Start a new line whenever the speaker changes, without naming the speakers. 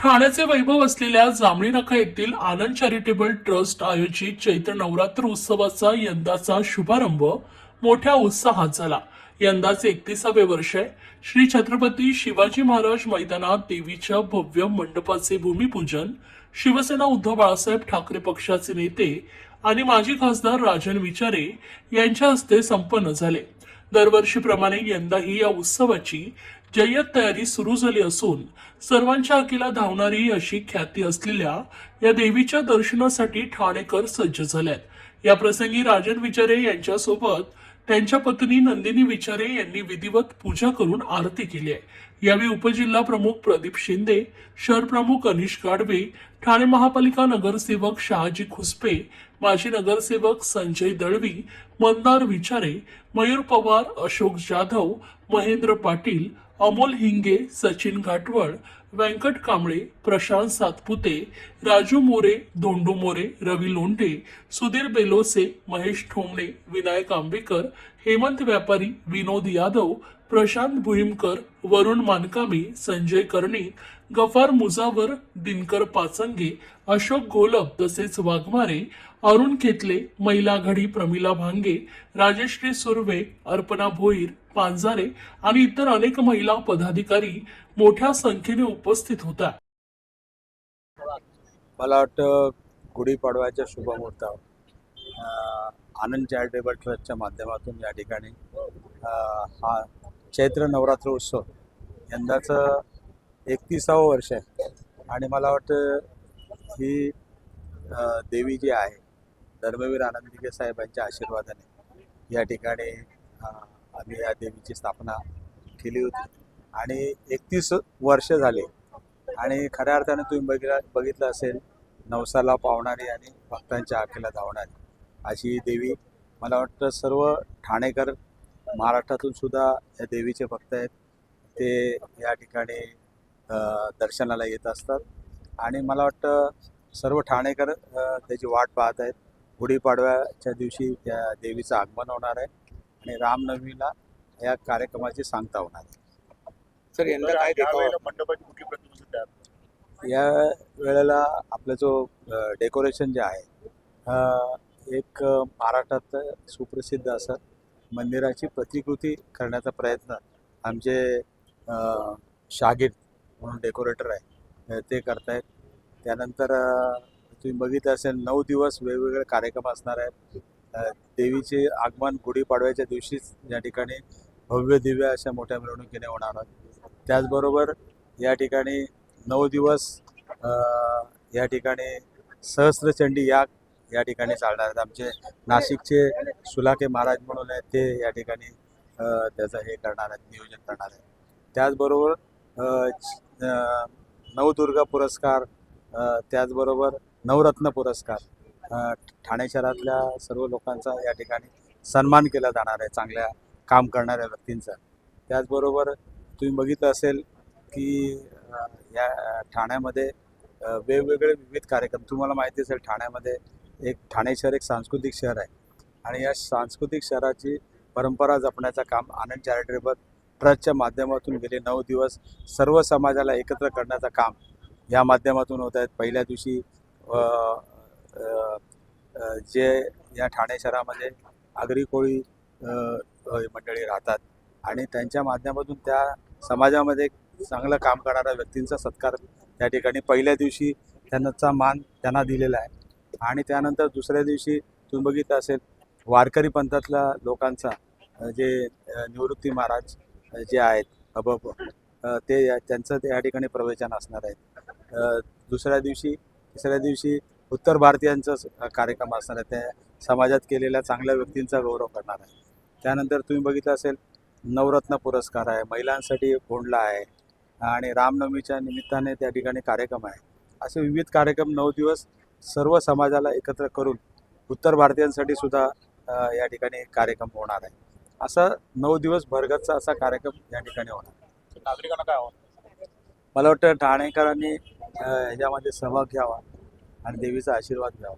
ठाण्याचे वैभव असलेल्या जांभळी नाका येथील आनंद चॅरिटेबल ट्रस्ट आयोजित चैत्र नवरात्र उत्सवाचा यंदाचा शुभारंभ मोठ्या उत्साहात झाला। यंदाचे 31वे वर्ष आहे। श्री छत्रपती शिवाजी महाराज मैदानात देवीच्या भव्य मंडपाचे भूमिपूजन शिवसेना उद्धव बाळासाहेब ठाकरे पक्षाचे नेते आणि माजी खासदार राजन विचारे यांच्या हस्ते संपन्न झाले। दरवर्षीप्रमाणे यंदाही या उत्सवाची जय्यत तयारी सुरू झाली असून सर्वांच्या अकीला धावणारी अशी ख्याती असलेल्या या देवीच्या दर्शनासाठी ठाणेकर सज्ज झालेत। या प्रसंगी राजन विचारे यांच्यासोबत त्यांच्या पत्नी नंदिनी विचारे यांनी विधिवत पूजा करून आरती केली आहे। यावेळी उपजिल्हा प्रमुख प्रदीप शिंदे, शहर प्रमुख अनिश गाडवे, ठाणे महापालिका नगरसेवक शहाजी खुसपे, माजी नगरसेवक संजय दळवी, मंदार विचारे, मयूर पवार, अशोक जाधव, महेंद्र पाटील, अमोल हिंगे, सचिन घाटवळ, व्यंकट कांबळे, प्रशांत सातपुते, राजू मोरे, धोंडू मोरे, रवी लोंढे, सुधीर बेलोसे, महेश ठोंबणे, विनायक आंबेकर, हेमंत व्यापारी, विनोद यादव, प्रशांत भुईमकर, वरुण मानकामी, संजय कर्णिक, गफार मुजावर, दिनकर पाचंगे, अशोक गोलप तसेच वाघमारे, अरुण खेतले, महिला आघाडी प्रमिला भांगे, राजश्री सुर्वे, अर्पणा भोईर, पांजारे आणि इतर अनेक महिला पदाधिकारी मोठ्या संख्येने उपस्थित होत्या।
मला वाटतं गुढीपाडव्याच्या शुभमुहूर्तावर आनंद चॅरिटेबल ट्रस्टच्या माध्यमातून या ठिकाणी हा चैत्र नवरात्र उत्सव यंदाचं 31वं वर्ष आहे आणि मला वाटतं ही देवी जी आहे धर्मवीर आनंदीके साहेबांच्या आशीर्वादाने या ठिकाणी आम्ही या देवीची स्थापना केली होती आणि 31 वर्ष झाले आणि खऱ्या अर्थाने तुम्ही बघितलं असेल नवसाला पावणारी आणि भक्तांच्या आखेला धावणारी अशी ही देवी मला वाटतं सर्व ठाणेकर महाराष्ट्रातून सुद्धा या देवीचे भक्त आहेत ते या ठिकाणी दर्शनाला येत असतात आणि मला वाटतं सर्व ठाणेकर त्याची वाट पाहत आहेत। गुढीपाडव्याच्या दिवशी त्या देवीचं आगमन होणार आहे आणि रामनवमीला या कार्यक्रमाची सांगता होणार आहे।
सर यंदा काय देखावा
मंडपाची मुख्य प्रतिमा
या वेळेला आपलं जो डेकोरेशन जे आहे एक महाराष्ट्रात सुप्रसिद्ध असं मंदिराची प्रतिकृती करण्याचा प्रयत्न आमचे शागिर म्हणून डेकोरेटर आहे ते करतायत। त्यानंतर तुम्ही बघितलं असेल 9 दिवस वेगवेगळे कार्यक्रम असणार आहेत। देवीचे आगमन गुढीपाडव्याच्या दिवशीच या ठिकाणी भव्य दिव्य अशा मोठ्या मिरवणुकीने होणार आहेत। त्याचबरोबर या ठिकाणी 9 दिवस या ठिकाणी सहस्त्रचंडी याग या ठिकाणी चालणार आहेत। आमचे नाशिकचे सुलाके महाराज म्हणून आहेत ते या ठिकाणी त्याचं हे करणार आहेत, नियोजन करणार आहेत। त्याचबरोबर नवदुर्गा पुरस्कार, त्याचबरोबर नवरत्न पुरस्कार ठाणे शहरातल्या सर्व लोकांचा या ठिकाणी सन्मान केला जाणार आहे, चांगल्या काम करणाऱ्या व्यक्तींचा। त्याचबरोबर तुम्ही बघितलं असेल की या ठाण्यामध्ये वेगवेगळे विविध कार्यक्रम, तुम्हाला माहिती असेल ठाण्यामध्ये ठाणे शहर एक सांस्कृतिक शहर आहे आणि या सांस्कृतिक शहराची परंपरा जपण्याचं काम आनंद चॅरिटेबल ट्रस्टच्या माध्यमातून गेले 9 दिवस सर्व समाजाला एकत्र करण्याचं काम या माध्यमातून होत आहेत। पहिल्या दिवशी जे या ठाणे शहरामध्ये आगरी कोळी मंडळी राहतात आणि त्यांच्या माध्यमातून त्या समाजामध्ये चांगलं काम करणाऱ्या व्यक्तींचा सत्कार त्या ठिकाणी पहिल्या दिवशी त्यांचा मान त्यांना दिलेला आहे आणि त्यानंतर दुसऱ्या दिवशी तुम्ही बघितलं असेल वारकरी पंथातल्या लोकांचा जे निवृत्ती महाराज जे आहेत अबब ते त्यांचं ते या ठिकाणी प्रवचन असणार आहे। दुसऱ्या दिवशी तिसऱ्या दिवशी उत्तर भारतीयांचा कार्यक्रम असणार आहे, त्या समाजात केलेल्या चांगल्या व्यक्तींचा गौरव करणार आहे। त्यानंतर तुम्ही बघितलं असेल नवरत्न पुरस्कार आहे, महिलांसाठी गोंडला आहे आणि रामनवमीच्या निमित्ताने त्या ठिकाणी कार्यक्रम आहे। असे विविध कार्यक्रम 9 दिवस सर्व समाजाला एकत्र करून उत्तर भारतीयांसाठी सुद्धा या ठिकाणी कार्यक्रम होणार आहे। असा 9 दिवस भरगतचा असा कार्यक्रम या ठिकाणी होणार आहे।
नागरिकांना काय आव्हान?
मला वाटतं ठाणेकरांनी ह्याच्यामध्ये सहभाग घ्यावा आणि देवीचा आशीर्वाद घ्यावा।